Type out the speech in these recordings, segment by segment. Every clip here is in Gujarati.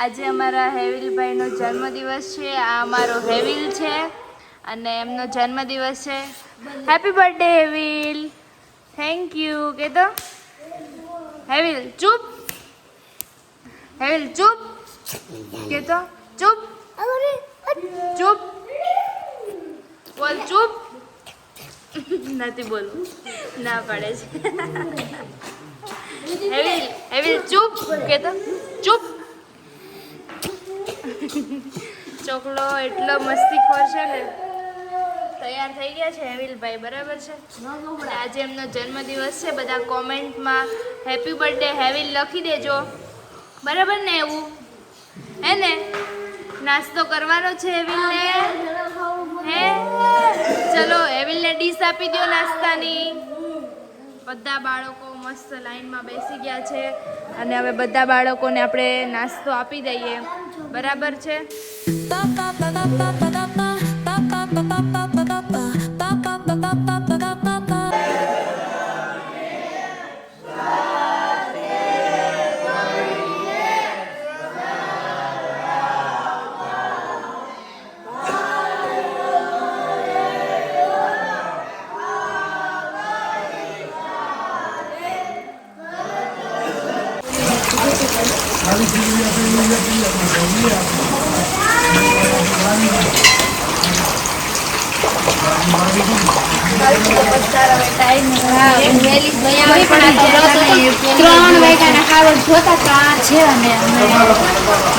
આજે અમારા હેવિલભાઈનો જન્મદિવસ છે. આ અમારો હેવિલ છે અને એમનો જન્મદિવસ છે. Happy birthday Hevil. Thank you કે તો હેવિલ ચૂપ. હેવિલ ચૂપ કે તો ચૂપ. ચૂપ બોલ ચૂપ. નથી બોલવું, ના પાડે છે. હેવિલ હેવિલ ચૂપ કે તો ચૂપ. ચોકલો એટલો મસ્તીખોર છે ને. તૈયાર થઈ ગયા છે હેવિલભાઈ, બરાબર છે. અને આજે એમનો જન્મદિવસ છે. બધા કોમેન્ટમાં હેપી બર્થડે હેવિલ લખી દેજો, બરાબર ને? એવું હે ને? નાસ્તો કરવાનો છે હેવિલને. હે ચલો હેવિલને ડીશ આપી દો નાસ્તાની. બધા બાળકો મસ્ત લાઈનમાં બેસી ગયા છે અને હવે બધા બાળકોને આપણે નાસ્તો આપી દઈએ, બરાબર છે.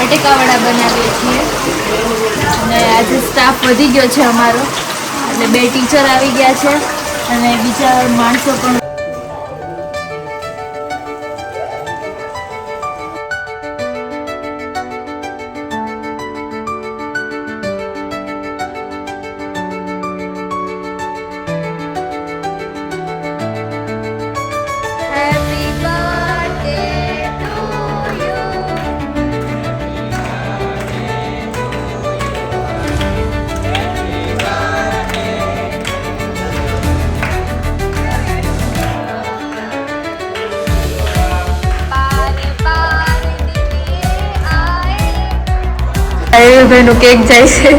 બટેકાવડા બનાવીએ છીએ અને આજે સ્ટાફ વધી ગયો છે અમારો, એટલે 2 ટીચર આવી ગયા છે અને બીજા માણસો પણ. હેવિલભાઈનો કેક જાય છે.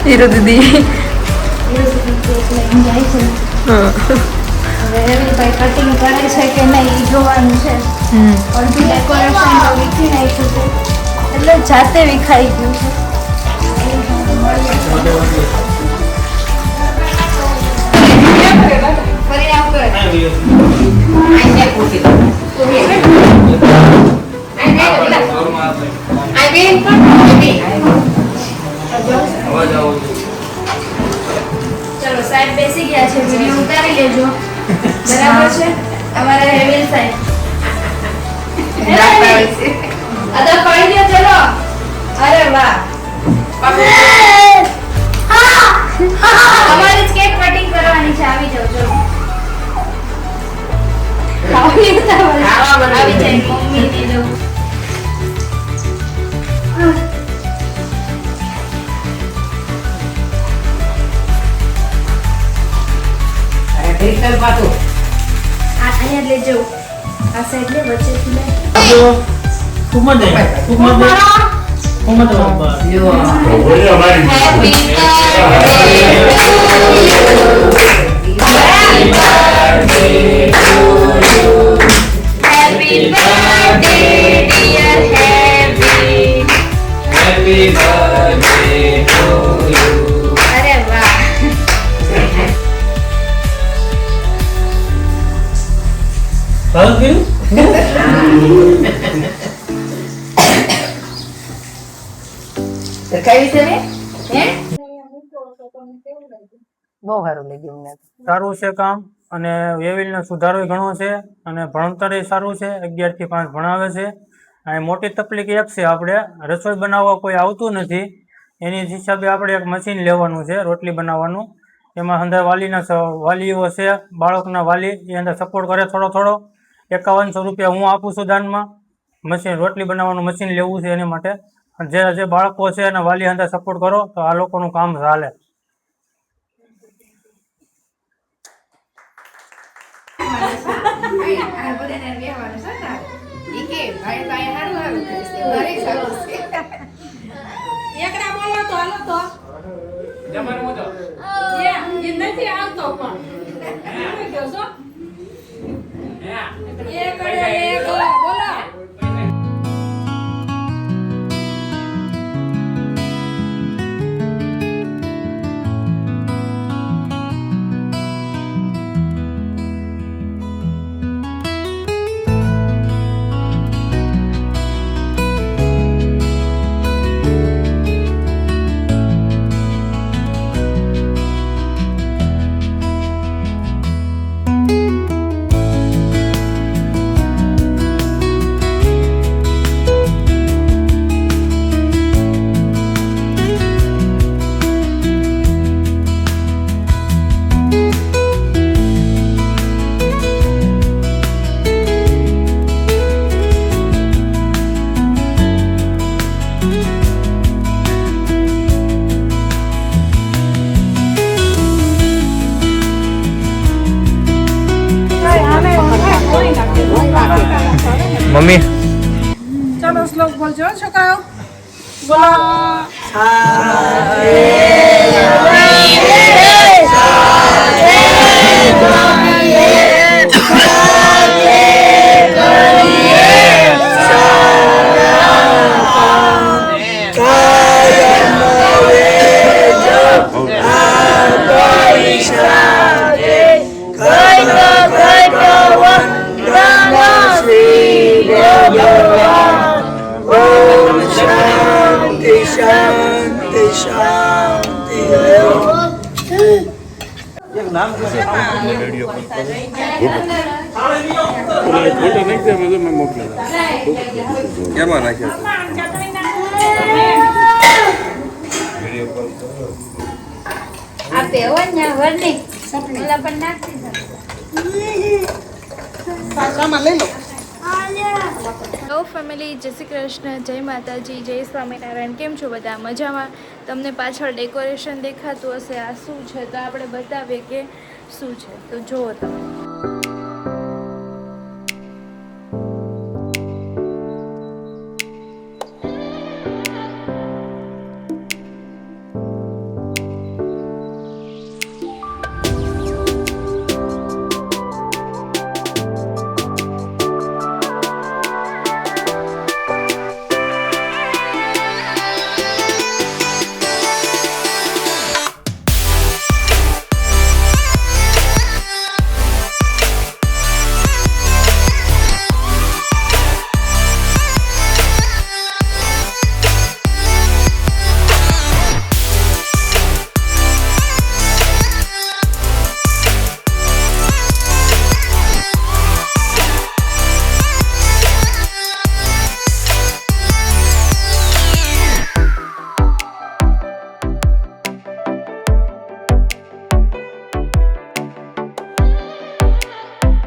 હીરો દીદી હેવિલભાઈ કટિંગ કરે છે કે નહીં એ જોવાનું છે. અડધું ડેકોરેશન તો વીખી નાખ્યું છે, એટલે જાતે વિખાઈ ગયું છે. ચલો સાહેબ બેસી ગયા છે, વિડીયો ઉતારી લેજો, બરાબર છે? અમારા હેવિલ સાહેબ અદા પડી ગયો. ચલો અરે વાહ, અમારી જ કેક કટિંગ કરવાની છે. આવી જાવ. ચલો આવી જાય મમ્મી ની જો. ક્રિસ્ટલ પાછું અહીંયા લેજો. આ સાઈડ લે, વચ્ચેથી લે. Happy birthday dear Happy birthday to you. અરે વાહ. સારું છે કામ, અને હેવિલનો સુધારો ઘણો છે અને ભણતર સારું છે. 11 થી 5 ભણાવે છે. અને મોટી તકલીફ એક છે, આપણે રસોઈ બનાવવા કોઈ આવતું નથી. એની હિસાબે આપણે એક મશીન લેવાનું છે રોટલી બનાવવાનું. એમાં અંદર વાલીઓ છે, બાળકના વાલી એ અંદર સપોર્ટ કરે થોડો 5100 રૂપિયા હું આપું છું દાનમાં. મશીન રોટલી બનાવવાનું મશીન લેવું છે એની માટે. જે બાળકો છે એના વાલી અંદર સપોર્ટ કરો તો આ લોકોનું કામ ચાલે. કે ભાઈ ભાઈ હારું હારું કરશે ઘરે સારું છે એકડા બોલો તો હાલો તો જમવાનું તો એ નથી આવતો પણ ગયો છો એક બોલો મમ્મી ચાલો શ્લોક બોલજો છોકરાઓ બોલો કેમાં નાખ્યો આપે હોય ને વરની ઓલા પણ નાખી સાસામાં લઈ લો હેલો ફેમિલી, જય શ્રી કૃષ્ણ, જય માતાજી, જય સ્વામિનારાયણ. કેમ છો બધા? મજામાં? તમને પાછળ ડેકોરેશન દેખાતું હશે. આ શું છે તો આપણે બતાવીએ કે શું છે. તો જુઓ તમે.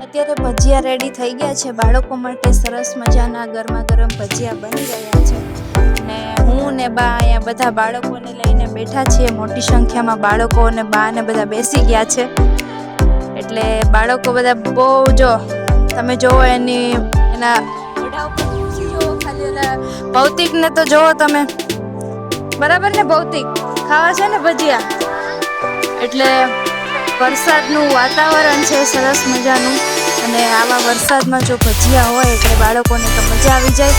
અત્યારે ભજીયા રેડી થઈ ગયા છે. બાળકો માટે સરસ મજાના ગરમા ગરમ ભજીયા બની રહ્યા છે. અને હું ને બા અહીંયા બધા બાળકોને લઈને બેઠા છીએ. મોટી સંખ્યામાં બાળકો અને બા ને બધા બેસી ગયા છે. એટલે બાળકો બધા બહુ જો તમે જોવો એના મોઢા ઉપર ખુશી જોવો. ખાલી ઓલા ભૌતિકને તો જોવો તમે, બરાબર ને? ભૌતિક ખાવા છે ને ભજીયા. એટલે વરસાદનું વાતાવરણ છે સરસ મજાનું. અને આવા વરસાદમાં જો ભજીયા હોય એટલે બાળકોને તો મજા આવી જાય.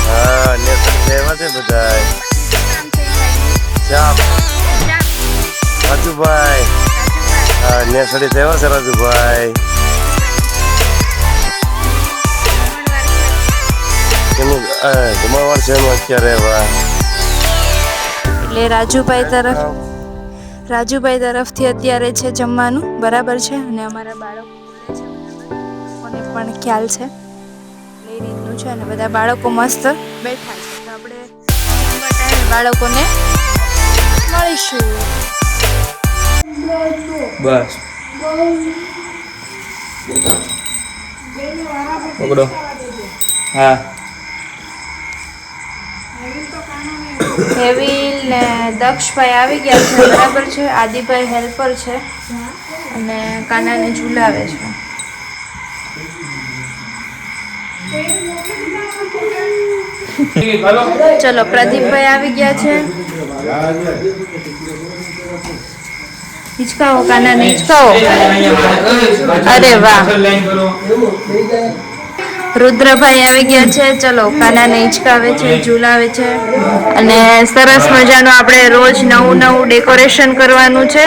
હા નેસર કેવા છે બધા ચાપ રાજુભાઈ. હા નેસડી કેવા છે રાજુભાઈ? કેમનું જમાવટ છે એનું અત્યારે? એટલે રાજુભાઈ તરફથી અત્યારે છે જમવાનું, બરાબર છે. અને અમારા બાળકો બોલે છે, બરાબર, કોને પણ ખ્યાલ છે એ રીતનું છે. અને બધા બાળકો મસ્ત બેઠા છે. તો આપણે જમવા ટાઈમે બાળકોને મળીશું. બસ પકડો. હા હેવિલ ને દક્ષભાઈ આવી ગયા છે બરાબર છે. આદિભાઈ હેલ્પર છે અને કાનાને ઝુલાવે છે. ચલો પ્રદીપભાઈ આવી ગયા છે. હિચકાવો કાનાને હિચકાવો. અરે વાહ. રુદ્રભાઈ આવી ગયા છે. ચલો કાનાને હિચકાવે છે, ઝુલાવે છે અને સરસ મજાનું આપણે રોજ નવું નવું ડેકોરેશન કરવાનું છે.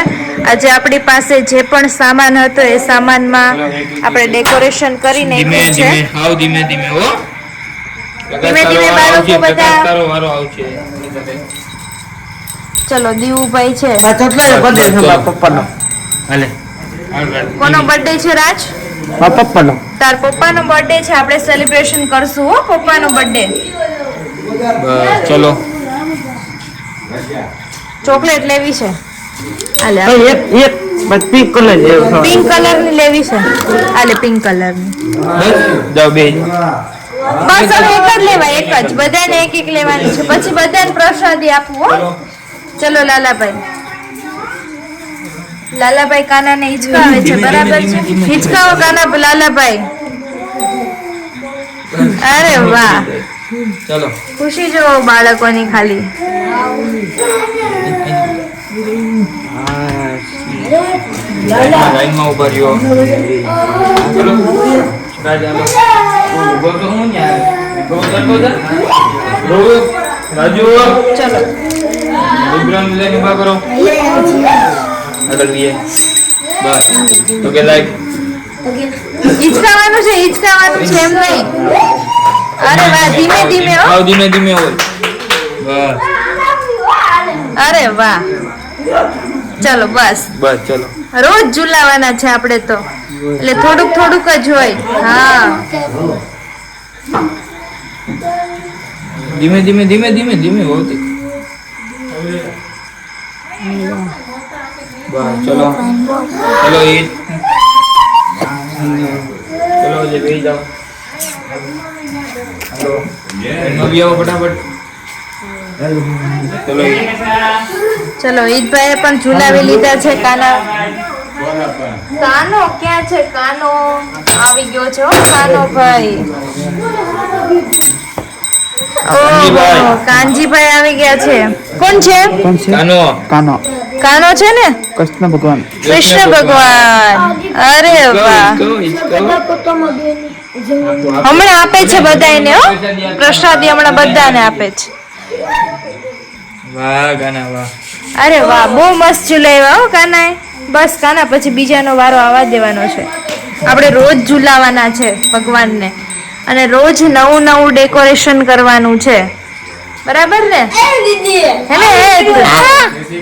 આજે આપણી પાસે જે પણ સામાન હતો એ સામાનમાં આપણે ડેકોરેશન કરી નાખ્યું છે. ધીમે ધીમે હો. ધીમે ધીમે બાળકો બધા. તારો વારો આવશે. ચલો દીવુભાઈ છે. હાલે. કોનો બર્થડે છે રાજ? પપ્પાનો. તાર પપ્પાનો બર્થડે છે. આપણે સેલિબ્રેશન કરશું હો પપ્પાનો બર્થડે. બસ ચલો. ચોકલેટ લેવી છે. હાલે પિંક કલર પિંક કલરની લેવી છે. હાલે પિંક કલરની. જાઓ બે. બસ હવે એક જ લેવાય, એક જ. બધાને એક એક લેવાની છે. પછી બધાને પ્રસાદી આપવું હો. ચલો લાલાભાઈ. લાલાભાઈ કાનાને હિચકાવે છે બરાબર છે. હિચકાવો કાના લાલાભાઈ. અરે વાહ. ચલો. ખુશી જોવો બાળકોની ખાલી. લાઈનમાં ઉભા રહ્યો. ચલો. ઉભો તો હું યાર. ઉભો કરતો જા. રાજુ. ચલો વિક્રમ લઈને ઉભા કરો. આગળ વીએ. બસ. તો કે લાઈક. હિચકાવાનું છે, હિચકાવાનું છે એમ નહીં. અરે વાહ. ધીમે ધીમે હો. આવ ધીમે ધીમે હોય. બસ. અરે વાહ. ચલો બસ. બસ ચલો. રોજ ઝુલાવાના છે આપણે તો, એટલે થોડુંક થોડુંક જ હોય. હા ધીમે ધીમે ધીમે ધીમે ધીમે હોતી. બસ ચલો. ચલો એ. ચલો જે બેસી જાઓ. ચલો. એમાં બી આવો ફટાફટ. ચલો. ચલો ઈદભાઈએ પણ ઝુલાવી લીધા છે કાના. કાનો ક્યાં છે? કાનો આવી ગયો છે હો, કાનો ભાઈ. ઓહો, કાનજીભાઈ આવી ગયા છે. કોણ છે? કાનો. કાનો. કાનો છે ને? કૃષ્ણ ભગવાન. કૃષ્ણ ભગવાન. અરે વાહ. હમણાં આપે છે બધાને હો. પ્રસાદી હમણાં બધાને આપે છે. વાહ કાના વાહ. અરે વાહ, બહુ મસ્ત ઝુલાવ્યા હો કાનાએ. બસ કાના પછી બીજાનો વારો આવવા દેવાનો છે. આપણે રોજ ઝુલાવાના છે ભગવાનને અને રોજ નવું નવું ડેકોરેશન કરવાનું છે. બરાબર ને? હે ને?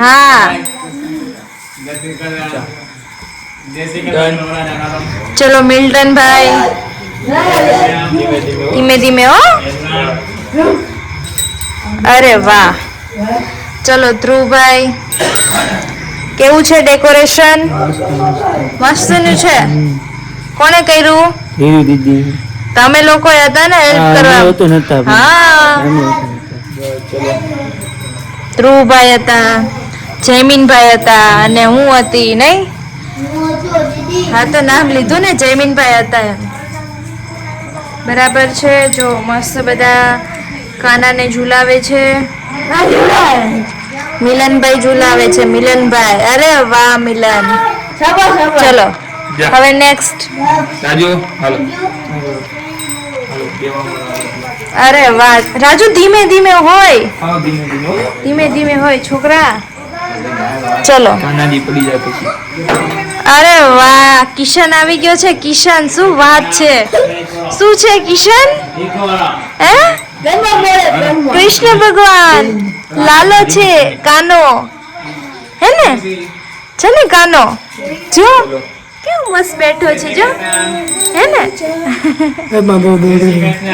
હા. ચલો મિલ્ટન ભાઈ. ધીમે ધીમે હો. અરે વાહ. ચલો ધ્રુવભાઈ. કેવું છે ડેકોરેશન? મસ્તનું છે. કોણે કર્યું? દીદી. તમે લોકો હતા ને હેલ્પ કરવા? હા. ધ્રુવભાઈ હતા, જયમીનભાઈ હતા અને હું હતી નહીં? હા તો નામ લીધું ને, જયમીનભાઈ હતા એમ. બરાબર છે. જો મસ્ત બધા કાનાને ઝુલાવે છે. મિલનભાઈ ઝુલાવે છે. મિલનભાઈ. અરે વાહ મિલન. ચલો હવે નેક્સ્ટ. રાજુ હાલો. અરે વાહ રાજુ, ધીમે ધીમે હોય. હા ધીમે ધીમે. ધીમે ધીમે હોય છોકરા. ચલો. કાનાજી પડી જાય પછી. અરે વાહ, કિશન આવી ગયો છે. કિશન, શું વાત છે? શું છે કિશન? હે? કૃષ્ણ ભગવાન. લાલો છે. કાનો હે ને? છે ને કાનો? જો કેવું મસ્ત બેઠો છે. જો હે ને?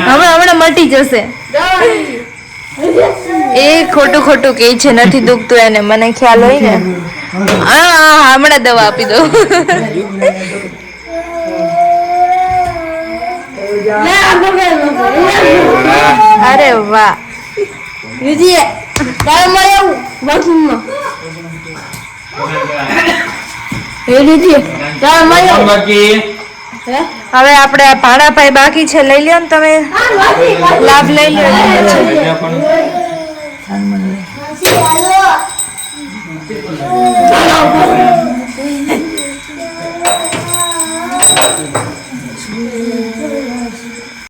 હમણાં મટી જશે. એ ખોટું ખોટું કહે છે, નથી દુખતું એને. મને ખ્યાલ હોય ને. હા હમણાં દવા આપી દો. અરે વાહ. તારે મળે એવું બાથરૂમમાં એ રીતે તારે મળે એવું. બાકી હવે આપણે આ ભાણાભાઈ બાકી છે લઈ લ્યો ને તમે લાભ લઈ લ્યો રજા પણ